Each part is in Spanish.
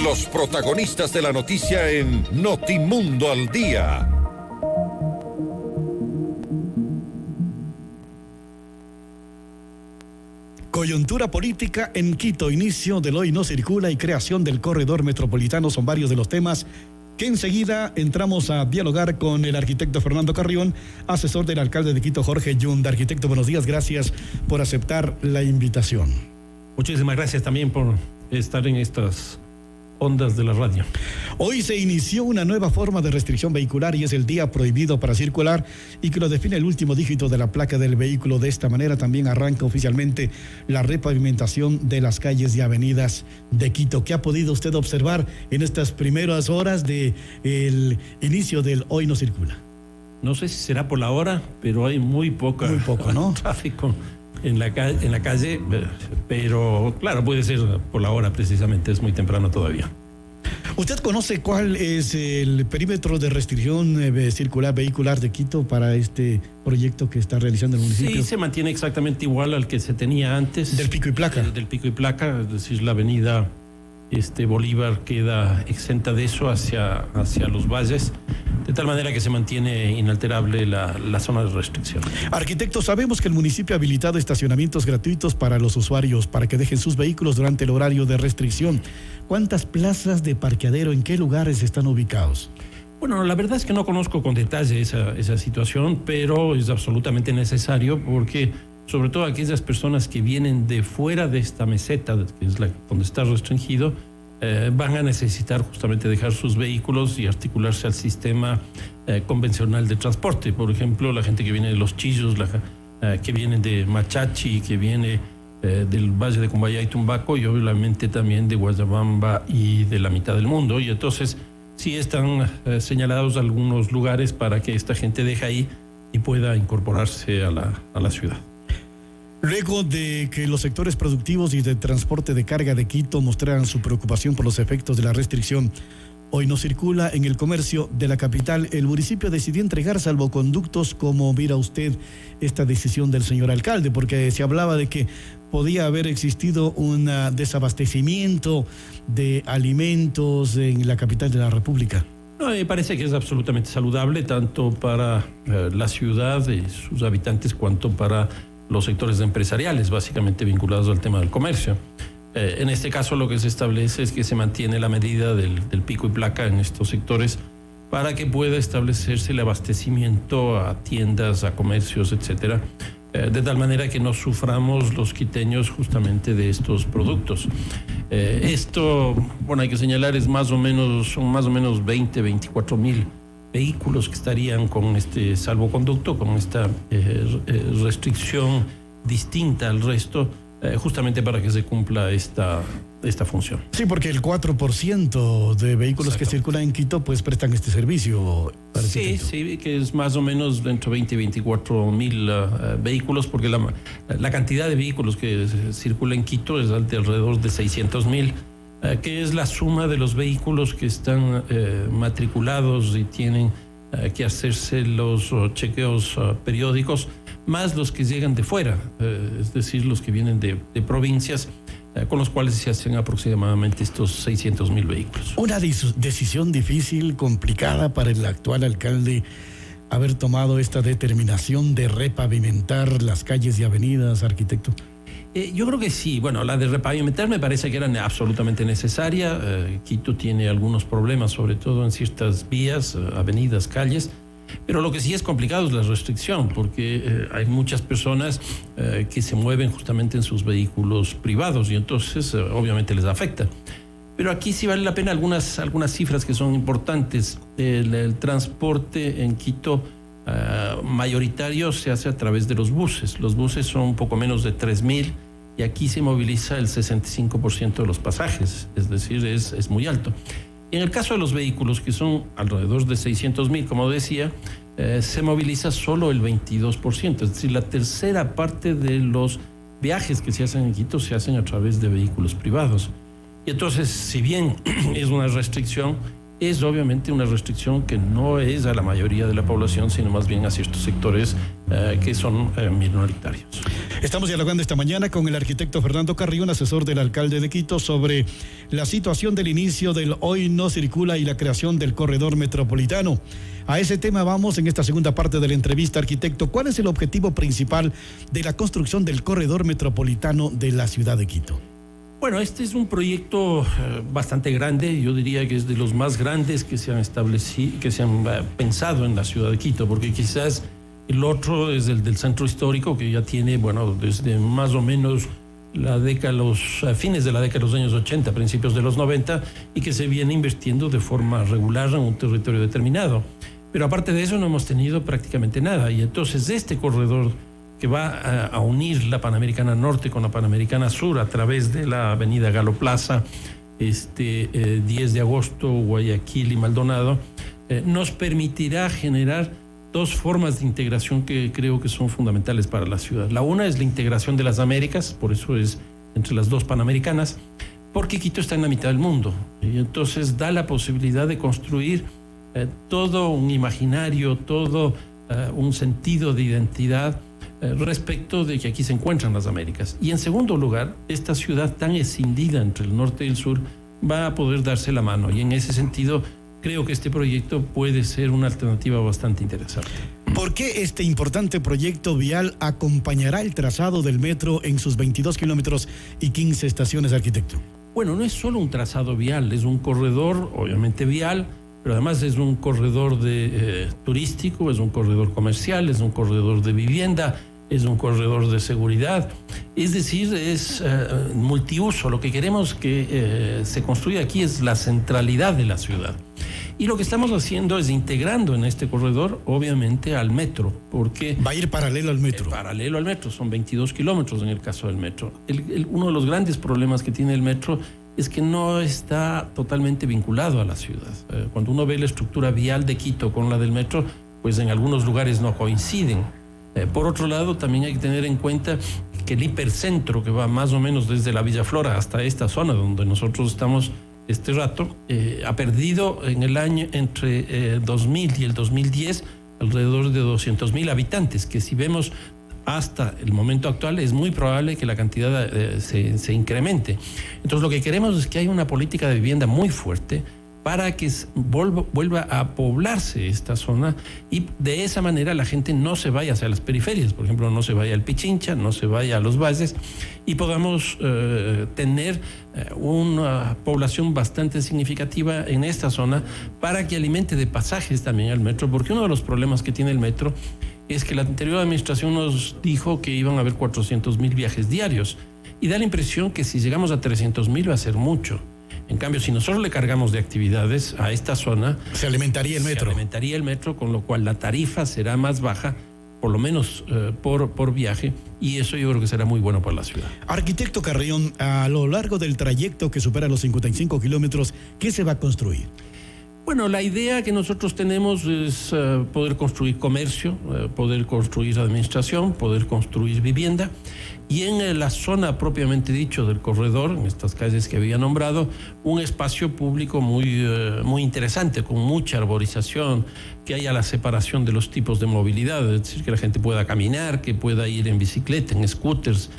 Los protagonistas de la noticia en Notimundo al Día. Coyuntura política en Quito, inicio del Hoy No Circula y creación del corredor metropolitano son varios de los temas que enseguida entramos a dialogar con el arquitecto Fernando Carrión, asesor del alcalde de Quito, Jorge Yunda. Arquitecto, buenos días, gracias por aceptar la invitación. Muchísimas gracias también por estar en estas ondas de la radio. Hoy se inició una nueva forma de restricción vehicular y es el día prohibido para circular y que lo define el último dígito de la placa del vehículo. De esta manera también arranca oficialmente la repavimentación de las calles y avenidas de Quito. ¿Qué ha podido usted observar en estas primeras horas del inicio del Hoy No Circula? No sé si será por la hora, pero hay muy poco, ¿no? Tráfico en la calle, pero claro, puede ser por la hora precisamente, es muy temprano todavía. ¿Usted conoce cuál es el perímetro de restricción circular vehicular de Quito para este proyecto que está realizando el municipio? Sí, se mantiene exactamente igual al que se tenía antes. ¿Del pico y placa? Del pico y placa, es decir, la avenida Bolívar queda exenta de eso hacia los valles, de tal manera que se mantiene inalterable la zona de restricción. Arquitecto, sabemos que el municipio ha habilitado estacionamientos gratuitos para los usuarios para que dejen sus vehículos durante el horario de restricción. ¿Cuántas plazas de parqueadero, en qué lugares están ubicados? Bueno, la verdad es que no conozco con detalle esa situación, pero es absolutamente necesario porque sobre todo aquellas personas que vienen de fuera de esta meseta, que es donde está restringido, van a necesitar justamente dejar sus vehículos y articularse al sistema convencional de transporte. Por ejemplo, la gente que viene de Los Chillos, que viene de Machachi, que viene del Valle de Cumbayá y Tumbaco, y obviamente también de Guayabamba y de la mitad del mundo. Y entonces sí están señalados algunos lugares para que esta gente deje ahí y pueda incorporarse a la ciudad. Luego de que los sectores productivos y de transporte de carga de Quito mostraran su preocupación por los efectos de la restricción, Hoy No Circula en el comercio de la capital, el municipio decidió entregar salvoconductos. ¿Cómo mira usted esta decisión del señor alcalde? Porque se hablaba de que podía haber existido un desabastecimiento de alimentos en la capital de la República. No, me parece que es absolutamente saludable tanto para la ciudad y sus habitantes cuanto para los sectores empresariales, básicamente vinculados al tema del comercio. En este caso lo que se establece es que se mantiene la medida del pico y placa en estos sectores para que pueda establecerse el abastecimiento a tiendas, a comercios, etcétera, de tal manera que no suframos los quiteños justamente de estos productos. Esto, bueno, hay que señalar, son más o menos 20, 24 mil vehículos que estarían con este salvoconducto, con esta restricción distinta al resto, justamente para que se cumpla esta función. Sí, porque el 4% de vehículos que circulan en Quito pues prestan este servicio. Sí, que es más o menos entre 20 y 24 mil vehículos, porque la cantidad de vehículos que circula en Quito es de alrededor de 600 mil, que es la suma de los vehículos que están matriculados y tienen que hacerse los chequeos periódicos, más los que llegan de fuera, es decir, los que vienen de provincias, con los cuales se hacen aproximadamente estos 600 mil vehículos. Una decisión difícil, complicada para el actual alcalde, haber tomado esta determinación de repavimentar las calles y avenidas, arquitecto. Yo creo que sí. Bueno, la de repavimentar me parece que era absolutamente necesaria. Quito tiene algunos problemas, sobre todo en ciertas vías, avenidas, calles. Pero lo que sí es complicado es la restricción, porque hay muchas personas que se mueven justamente en sus vehículos privados y entonces obviamente les afecta. Pero aquí sí vale la pena algunas cifras que son importantes. El transporte en Quito mayoritario se hace a través de los buses. Los buses son un poco menos de 3.000 y aquí se moviliza el 65% de los pasajes, es decir, es muy alto. En el caso de los vehículos, que son alrededor de 600.000, como decía, se moviliza solo el 22%, es decir, la tercera parte de los viajes que se hacen en Quito se hacen a través de vehículos privados. Y entonces, si bien es una restricción, es obviamente una restricción que no es a la mayoría de la población, sino más bien a ciertos sectores que son minoritarios. Estamos dialogando esta mañana con el arquitecto Fernando Carrión, asesor del alcalde de Quito, sobre la situación del inicio del Hoy No Circula y la creación del corredor metropolitano. A ese tema vamos en esta segunda parte de la entrevista, arquitecto. ¿Cuál es el objetivo principal de la construcción del corredor metropolitano de la ciudad de Quito? Bueno, este es un proyecto bastante grande, yo diría que es de los más grandes que se han establecido, que se han pensado en la ciudad de Quito, porque quizás el otro es el del centro histórico, que ya tiene, bueno, desde más o menos los fines de la década de los años 80, principios de los 90, y que se viene invirtiendo de forma regular en un territorio determinado. Pero aparte de eso no hemos tenido prácticamente nada, y entonces este corredor que va a unir la Panamericana Norte con la Panamericana Sur a través de la avenida Galo Plaza, 10 de agosto, Guayaquil y Maldonado, nos permitirá generar dos formas de integración que creo que son fundamentales para la ciudad. La una es la integración de las Américas, por eso es entre las dos Panamericanas, porque Quito está en la mitad del mundo, y entonces da la posibilidad de construir todo un imaginario, todo un sentido de identidad respecto de que aquí se encuentran las Américas. Y en segundo lugar, esta ciudad tan escindida entre el norte y el sur va a poder darse la mano, y en ese sentido creo que este proyecto puede ser una alternativa bastante interesante. ¿Por qué este importante proyecto vial acompañará el trazado del metro en sus 22 kilómetros y 15 estaciones, arquitecto? Bueno, no es solo un trazado vial, es un corredor obviamente vial, pero además es un corredor turístico, es un corredor comercial, es un corredor de vivienda, es un corredor de seguridad, es decir, es multiuso. Lo que queremos que se construya aquí es la centralidad de la ciudad. Y lo que estamos haciendo es integrando en este corredor, obviamente, al metro, porque... Va a ir paralelo al metro. Paralelo al metro, son 22 kilómetros en el caso del metro. Uno de los grandes problemas que tiene el metro es que no está totalmente vinculado a la ciudad. Cuando uno ve la estructura vial de Quito con la del metro, pues en algunos lugares no coinciden. Por otro lado, también hay que tener en cuenta que el hipercentro, que va más o menos desde la Villa Flora hasta esta zona donde nosotros estamos este rato, ha perdido en el año entre 2000 y el 2010 alrededor de 200.000 habitantes, que si vemos hasta el momento actual es muy probable que la cantidad se incremente. Entonces lo que queremos es que haya una política de vivienda muy fuerte para que vuelva a poblarse esta zona, y de esa manera la gente no se vaya hacia las periferias, por ejemplo, no se vaya al Pichincha, no se vaya a los valles, y podamos tener una población bastante significativa en esta zona para que alimente de pasajes también al metro, porque uno de los problemas que tiene el metro es que la anterior administración nos dijo que iban a haber 400.000 viajes diarios, y da la impresión que si llegamos a 300.000 va a ser mucho. En cambio, si nosotros le cargamos de actividades a esta zona, se alimentaría el metro. Se alimentaría el metro, con lo cual la tarifa será más baja, por lo menos por viaje, y eso yo creo que será muy bueno para la ciudad. Arquitecto Carrión, a lo largo del trayecto que supera los 55 kilómetros, ¿qué se va a construir? Bueno, la idea que nosotros tenemos es poder construir comercio, poder construir administración, poder construir vivienda, y en la zona propiamente dicho del corredor, en estas calles que había nombrado, un espacio público muy interesante, con mucha arborización, que haya la separación de los tipos de movilidad, es decir, que la gente pueda caminar, que pueda ir en bicicleta, en scooters,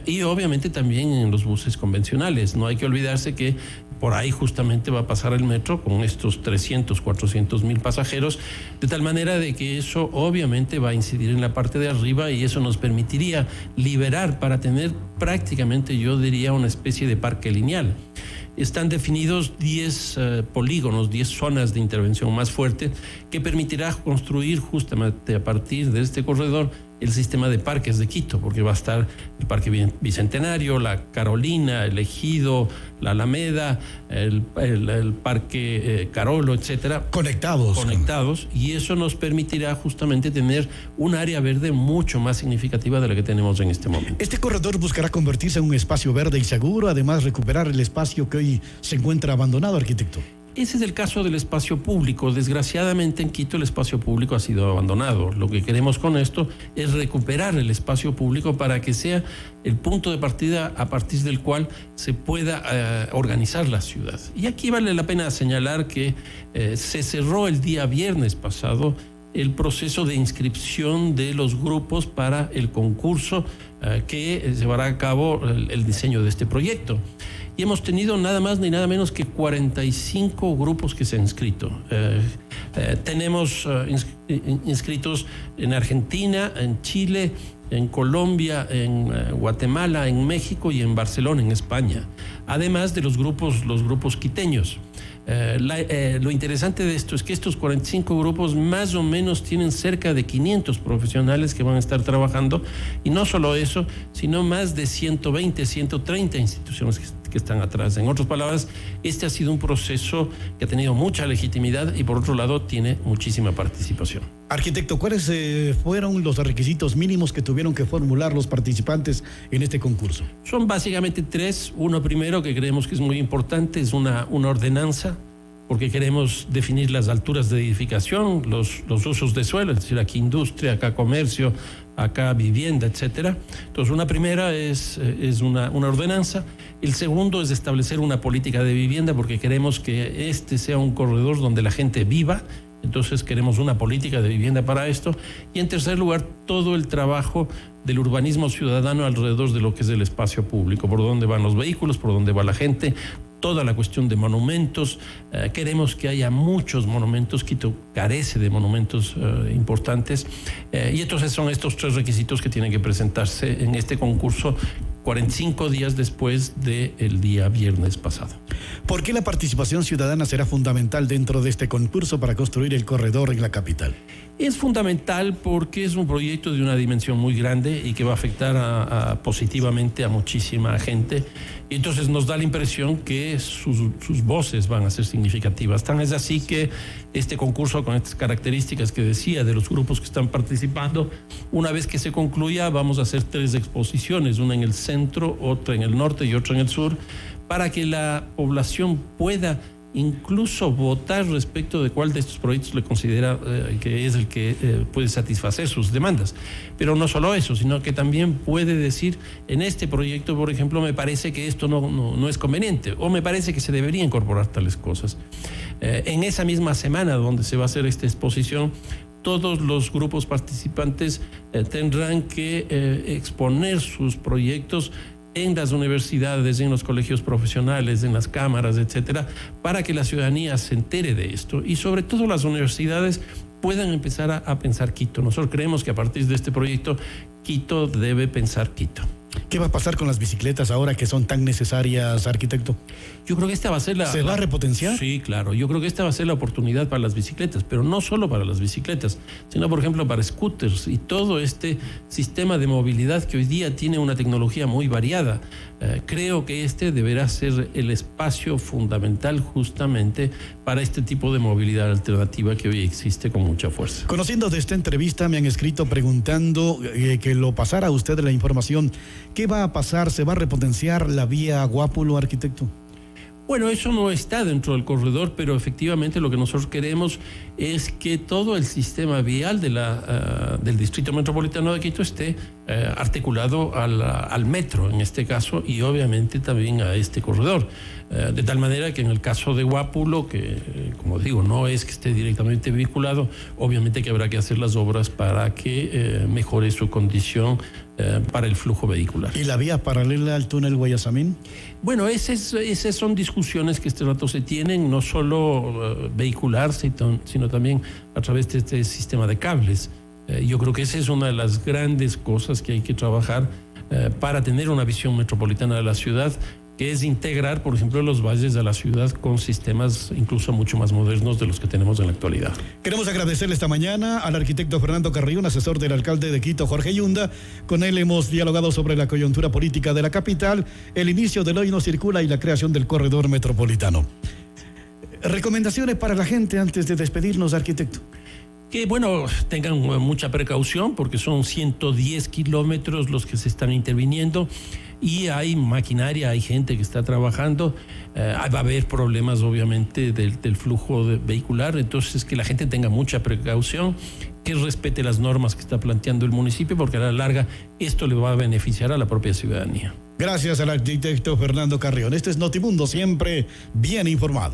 y obviamente también en los buses convencionales. No hay que olvidarse que por ahí justamente va a pasar el metro con estos 300, 400.000 pasajeros, de tal manera de que eso obviamente va a incidir en la parte de arriba, y eso nos permitiría liberar para tener prácticamente, yo diría, una especie de parque lineal. Están definidos 10 polígonos, 10 zonas de intervención más fuerte, que permitirá construir justamente a partir de este corredor el sistema de parques de Quito, porque va a estar el Parque Bicentenario, la Carolina, el Ejido, la Alameda, el Parque Carolo, etcétera. Conectados, y eso nos permitirá justamente tener un área verde mucho más significativa de la que tenemos en este momento. Este corredor buscará convertirse en un espacio verde y seguro, además recuperar el espacio que hoy se encuentra abandonado, arquitecto. Ese es el caso del espacio público. Desgraciadamente en Quito el espacio público ha sido abandonado. Lo que queremos con esto es recuperar el espacio público para que sea el punto de partida a partir del cual se pueda organizar la ciudad. Y aquí vale la pena señalar que se cerró el día viernes pasado el proceso de inscripción de los grupos para el concurso que llevará a cabo el diseño de este proyecto. Y hemos tenido nada más ni nada menos que 45 grupos que se han inscrito. Tenemos inscritos en Argentina, en Chile, en Colombia, en Guatemala, en México y en Barcelona, en España. Además de los grupos quiteños. Lo interesante de esto es que estos 45 grupos más o menos tienen cerca de 500 profesionales que van a estar trabajando, y no solo eso, sino más de 120, 130 instituciones que están atrás. En otras palabras, este ha sido un proceso que ha tenido mucha legitimidad y por otro lado tiene muchísima participación. Arquitecto, ¿cuáles fueron los requisitos mínimos que tuvieron que formular los participantes en este concurso? Son básicamente tres. Uno primero, que creemos que es muy importante, es una ordenanza, porque queremos definir las alturas de edificación, los usos de suelo, es decir, aquí industria, acá comercio, acá vivienda, etcétera. Entonces, una primera es una ordenanza. El segundo es establecer una política de vivienda, porque queremos que este sea un corredor donde la gente viva. Entonces queremos una política de vivienda para esto. Y en tercer lugar, todo el trabajo del urbanismo ciudadano alrededor de lo que es el espacio público, por dónde van los vehículos, por dónde va la gente, toda la cuestión de monumentos. Queremos que haya muchos monumentos. Quito carece de monumentos importantes. Y entonces son estos tres requisitos que tienen que presentarse en este concurso 45 días después del día viernes pasado. ¿Por qué la participación ciudadana será fundamental dentro de este concurso para construir el corredor en la capital? Es fundamental porque es un proyecto de una dimensión muy grande y que va a afectar positivamente a muchísima gente. Y entonces nos da la impresión que sus voces van a ser significativas. Tan es así que este concurso, con estas características que decía de los grupos que están participando, una vez que se concluya vamos a hacer 3 exposiciones, una en el centro, otra en el norte y otra en el sur, para que la población pueda incluso votar respecto de cuál de estos proyectos le considera que es el que puede satisfacer sus demandas. Pero no solo eso, sino que también puede decir, en este proyecto, por ejemplo, me parece que esto no es conveniente, o me parece que se debería incorporar tales cosas. En esa misma semana donde se va a hacer esta exposición, todos los grupos participantes tendrán que exponer sus proyectos en las universidades, en los colegios profesionales, en las cámaras, etcétera, para que la ciudadanía se entere de esto y sobre todo las universidades puedan empezar a pensar Quito. Nosotros creemos que a partir de este proyecto Quito debe pensar Quito. ¿Qué va a pasar con las bicicletas ahora que son tan necesarias, arquitecto? Yo creo que esta va a ser ¿Se va a repotenciar? Sí, claro. Yo creo que esta va a ser la oportunidad para las bicicletas, pero no solo para las bicicletas, sino, por ejemplo, para scooters y todo este sistema de movilidad que hoy día tiene una tecnología muy variada. Creo que este deberá ser el espacio fundamental justamente para este tipo de movilidad alternativa que hoy existe con mucha fuerza. Conociendo de esta entrevista, me han escrito preguntando que lo pasara a usted la información. ¿Qué va a pasar? ¿Se va a repotenciar la vía Guápulo, arquitecto? Bueno, eso no está dentro del corredor, pero efectivamente lo que nosotros queremos es que todo el sistema vial del Distrito Metropolitano de Quito esté articulado al metro, en este caso, y obviamente también a este corredor. De tal manera que en el caso de Guápulo, que como digo, no es que esté directamente vinculado, obviamente que habrá que hacer las obras para que mejore su condición para el flujo vehicular. ¿Y la vía paralela al túnel Guayasamín? Bueno, esas son discusiones que este rato se tienen, no solo vehicular, sino también a través de este sistema de cables. Yo creo que esa es una de las grandes cosas que hay que trabajar para tener una visión metropolitana de la ciudad, que es integrar, por ejemplo, los valles de la ciudad con sistemas incluso mucho más modernos de los que tenemos en la actualidad. Queremos agradecerle esta mañana al arquitecto Fernando Carrión, asesor del alcalde de Quito, Jorge Yunda. Con él hemos dialogado sobre la coyuntura política de la capital, el inicio del Hoy No Circula y la creación del corredor metropolitano. Recomendaciones para la gente antes de despedirnos, arquitecto. Que, bueno, tengan mucha precaución porque son 110 kilómetros los que se están interviniendo y hay maquinaria, hay gente que está trabajando. Va a haber problemas, obviamente, del flujo vehicular. Entonces, que la gente tenga mucha precaución, que respete las normas que está planteando el municipio, porque a la larga esto le va a beneficiar a la propia ciudadanía. Gracias al arquitecto Fernando Carrión. Este es Notimundo, siempre bien informado.